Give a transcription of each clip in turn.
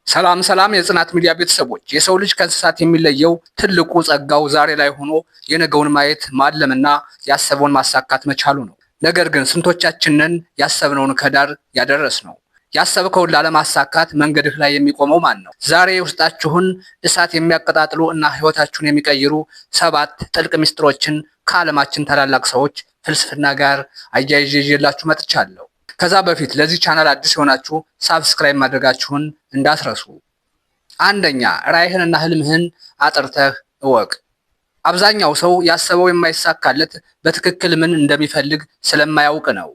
ሰላም ሰላም የጽናት ሚዲያ ቤተሰቦች፣ የሰው ልጅ ከእንስሳት የሚለየው ትልቁ ጸጋው ዛሬ ላይ ሆኖ የነገውን ማየት ማለምና ያሰበውን ማሳካት መቻሉ ነው። ነገር ግን ስንቶቻችንን ያሰብነውን ከዳር ያደረስነው? ያሰብከውን ላለማሳካት መንገድህ ላይ የሚቆመው ማን ነው? ዛሬ ውስጣችሁን እሳት የሚያቀጣጥሉ እና ህይወታችሁን የሚቀይሩ 7 ጥልቅ ሚስጥሮችን ከዓለማችን ታላላቅ ሰዎች ፍልስፍና ጋር አያይዤ ይዤላችሁ መጥቻለሁ። ከዛ በፊት ለዚህ ቻናል አዲስ የሆናችሁ ሳብስክራይብ ማድረጋችሁን እንዳትረሱ። አንደኛ፣ ራዕይህንና ህልምህን አጥርተህ እወቅ። አብዛኛው ሰው ያሰበው የማይሳካለት በትክክል ምን እንደሚፈልግ ስለማያውቅ ነው።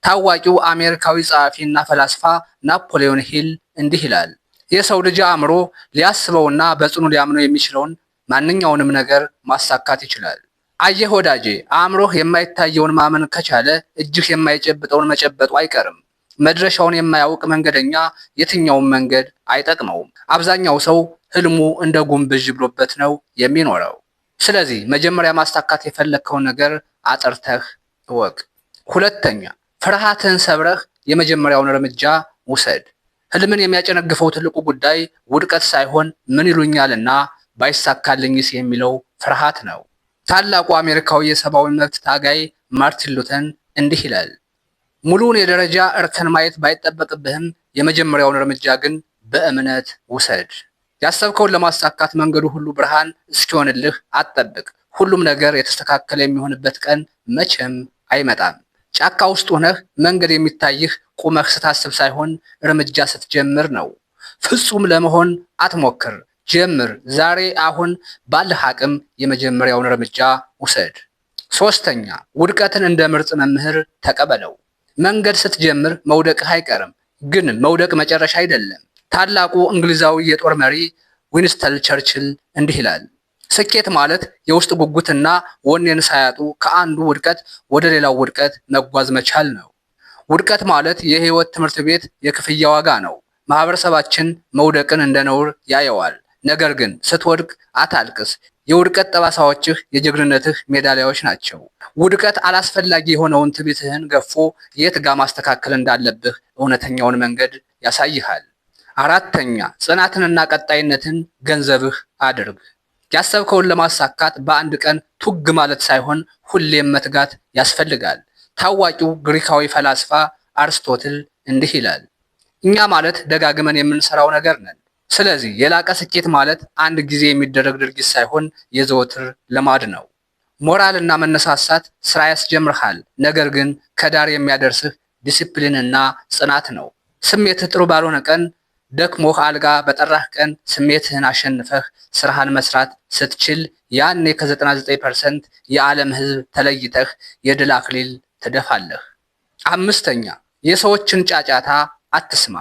ታዋቂው አሜሪካዊ ጸሐፊና ፈላስፋ ናፖሊዮን ሂል እንዲህ ይላል፣ የሰው ልጅ አእምሮ ሊያስበውና በጽኑ ሊያምነው የሚችለውን ማንኛውንም ነገር ማሳካት ይችላል። አየህ ወዳጄ፣ አእምሮህ የማይታየውን ማመን ከቻለ እጅህ የማይጨብጠውን መጨበጡ አይቀርም። መድረሻውን የማያውቅ መንገደኛ የትኛውም መንገድ አይጠቅመውም። አብዛኛው ሰው ህልሙ እንደ ጉንብዥ ብሎበት ነው የሚኖረው። ስለዚህ መጀመሪያ ማሳካት የፈለግከውን ነገር አጥርተህ እወቅ። ሁለተኛ፣ ፍርሃትህን ሰብረህ የመጀመሪያውን እርምጃ ውሰድ። ህልምን የሚያጨነግፈው ትልቁ ጉዳይ ውድቀት ሳይሆን ምን ይሉኛልና ባይሳካልኝስ የሚለው ፍርሃት ነው። ታላቁ አሜሪካዊ የሰብአዊ መብት ታጋይ ማርቲን ሉተር እንዲህ ይላል፣ ሙሉውን የደረጃ እርከን ማየት ባይጠበቅብህም የመጀመሪያውን እርምጃ ግን በእምነት ውሰድ። ያሰብከውን ለማሳካት መንገዱ ሁሉ ብርሃን እስኪሆንልህ አትጠብቅ። ሁሉም ነገር የተስተካከለ የሚሆንበት ቀን መቼም አይመጣም። ጫካ ውስጥ ሆነህ መንገድ የሚታይህ ቁመህ ስታስብ ሳይሆን እርምጃ ስትጀምር ነው። ፍጹም ለመሆን አትሞክር፣ ጀምር። ዛሬ አሁን ባለህ አቅም የመጀመሪያውን እርምጃ ውሰድ። ሶስተኛ፣ ውድቀትን እንደ ምርጥ መምህር ተቀበለው። መንገድ ስትጀምር መውደቅህ አይቀርም፣ ግን መውደቅ መጨረሻ አይደለም። ታላቁ እንግሊዛዊ የጦር መሪ ዊንስተን ቸርችል እንዲህ ይላል፣ ስኬት ማለት የውስጥ ጉጉትና ወኔን ሳያጡ ከአንዱ ውድቀት ወደ ሌላው ውድቀት መጓዝ መቻል ነው። ውድቀት ማለት የህይወት ትምህርት ቤት የክፍያ ዋጋ ነው። ማህበረሰባችን መውደቅን እንደ ነውር ያየዋል። ነገር ግን ስትወድቅ አታልቅስ። የውድቀት ጠባሳዎችህ የጀግንነትህ ሜዳሊያዎች ናቸው። ውድቀት አላስፈላጊ የሆነውን ትዕቢትህን ገፎ የት ጋር ማስተካከል እንዳለብህ እውነተኛውን መንገድ ያሳይሃል። አራተኛ፣ ጽናትንና ቀጣይነትን ገንዘብህ አድርግ። ያሰብከውን ለማሳካት በአንድ ቀን ቱግ ማለት ሳይሆን ሁሌም መትጋት ያስፈልጋል። ታዋቂው ግሪካዊ ፈላስፋ አርስቶትል እንዲህ ይላል፣ እኛ ማለት ደጋግመን የምንሰራው ነገር ነን። ስለዚህ የላቀ ስኬት ማለት አንድ ጊዜ የሚደረግ ድርጊት ሳይሆን የዘወትር ልማድ ነው። ሞራልና መነሳሳት ስራ ያስጀምርሃል፣ ነገር ግን ከዳር የሚያደርስህ ዲሲፕሊንና ጽናት ነው። ስሜትህ ጥሩ ባልሆነ ቀን፣ ደክሞህ አልጋ በጠራህ ቀን ስሜትህን አሸንፈህ ስራህን መስራት ስትችል ያኔ ከ99% የዓለም ህዝብ ተለይተህ የድል አክሊል ትደፋለህ። አምስተኛ፣ የሰዎችን ጫጫታ አትስማ።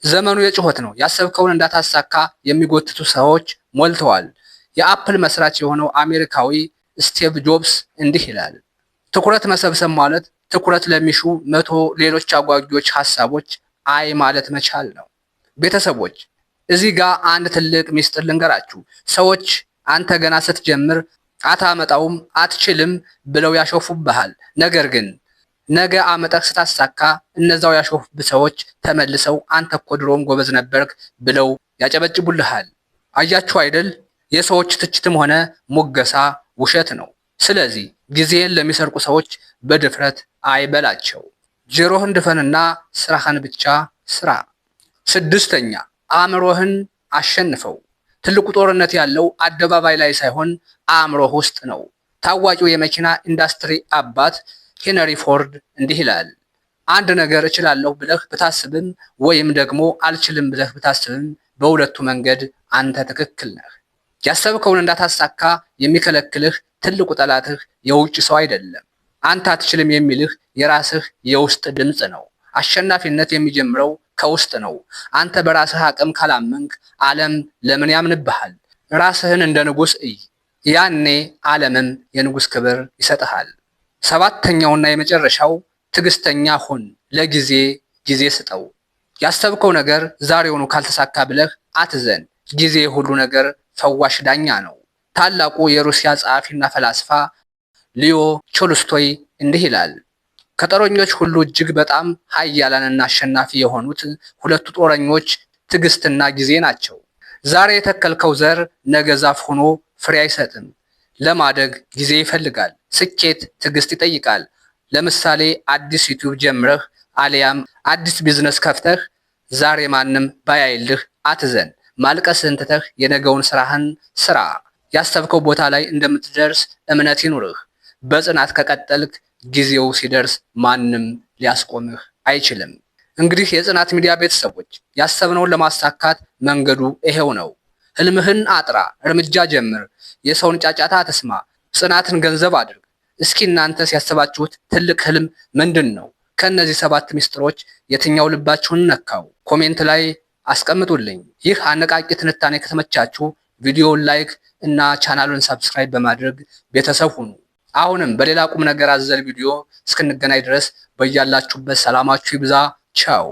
ዘመኑ የጩኸት ነው። ያሰብከውን እንዳታሳካ የሚጎትቱ ሰዎች ሞልተዋል። የአፕል መስራች የሆነው አሜሪካዊ ስቲቭ ጆብስ እንዲህ ይላል፣ ትኩረት መሰብሰብ ማለት ትኩረት ለሚሹ 100 ሌሎች አጓጊዎች ሐሳቦች አይ ማለት መቻል ነው። ቤተሰቦች፣ እዚህ ጋር አንድ ትልቅ ሚስጥር ልንገራችሁ። ሰዎች አንተ ገና ስትጀምር አታመጣውም፣ አትችልም ብለው ያሾፉብሃል። ነገር ግን ነገ አመጣህ ስታሳካ እነዛው ያሾፉብህ ሰዎች ተመልሰው አንተ እኮ ድሮም ጎበዝ ነበርክ ብለው ያጨበጭቡልሃል። አያችሁ አይደል? የሰዎች ትችትም ሆነ ሙገሳ ውሸት ነው። ስለዚህ ጊዜን ለሚሰርቁ ሰዎች በድፍረት አይበላቸው። ጆሮህን ድፈንና ስራህን ብቻ ስራ። ስድስተኛ፣ አእምሮህን አሸንፈው። ትልቁ ጦርነት ያለው አደባባይ ላይ ሳይሆን አእምሮህ ውስጥ ነው። ታዋቂው የመኪና ኢንዱስትሪ አባት ሄነሪ ፎርድ እንዲህ ይላል፣ አንድ ነገር እችላለሁ ብለህ ብታስብም ወይም ደግሞ አልችልም ብለህ ብታስብም በሁለቱ መንገድ አንተ ትክክል ነህ። ያሰብከውን እንዳታሳካ የሚከለክልህ ትልቁ ጠላትህ የውጭ ሰው አይደለም። አንተ አትችልም የሚልህ የራስህ የውስጥ ድምፅ ነው። አሸናፊነት የሚጀምረው ከውስጥ ነው። አንተ በራስህ አቅም ካላመንክ ዓለም ለምን ያምንብሃል? ራስህን እንደ ንጉሥ እይ፣ ያኔ ዓለምም የንጉሥ ክብር ይሰጥሃል። ሰባተኛውና የመጨረሻው፣ ትዕግስተኛ ሁን። ለጊዜ ጊዜ ስጠው። ያሰብከው ነገር ዛሬውኑ ካልተሳካ ብለህ አትዘን። ጊዜ ሁሉ ነገር ፈዋሽ ዳኛ ነው። ታላቁ የሩሲያ ጸሐፊና ፈላስፋ ሊዮ ቶልስቶይ እንዲህ ይላል፣ ከጦረኞች ሁሉ እጅግ በጣም ኃያላንና አሸናፊ የሆኑት ሁለቱ ጦረኞች ትዕግስትና ጊዜ ናቸው። ዛሬ የተከልከው ዘር ነገ ዛፍ ሆኖ ፍሬ አይሰጥም። ለማደግ ጊዜ ይፈልጋል። ስኬት ትዕግስት ይጠይቃል። ለምሳሌ አዲስ ዩቲዩብ ጀምረህ አሊያም አዲስ ቢዝነስ ከፍተህ ዛሬ ማንም ባያይልህ አትዘን። ማልቀስህን ትተህ የነገውን ስራህን ስራ። ያሰብከው ቦታ ላይ እንደምትደርስ እምነት ይኑርህ። በጽናት ከቀጠልክ ጊዜው ሲደርስ ማንም ሊያስቆምህ አይችልም። እንግዲህ የጽናት ሚዲያ ቤተሰቦች ያሰብነውን ለማሳካት መንገዱ ይሄው ነው። ህልምህን አጥራ፣ እርምጃ ጀምር፣ የሰውን ጫጫታ አትስማ፣ ጽናትን ገንዘብ አድርግ። እስኪ እናንተስ ያሰባችሁት ትልቅ ህልም ምንድን ነው? ከእነዚህ 7 ሚስጥሮች የትኛው ልባችሁን ነካው? ኮሜንት ላይ አስቀምጡልኝ። ይህ አነቃቂ ትንታኔ ከተመቻችሁ ቪዲዮውን ላይክ እና ቻናሉን ሰብስክራይብ በማድረግ ቤተሰብ ሁኑ። አሁንም በሌላ ቁም ነገር አዘል ቪዲዮ እስክንገናኝ ድረስ በያላችሁበት ሰላማችሁ ይብዛ። ቻው።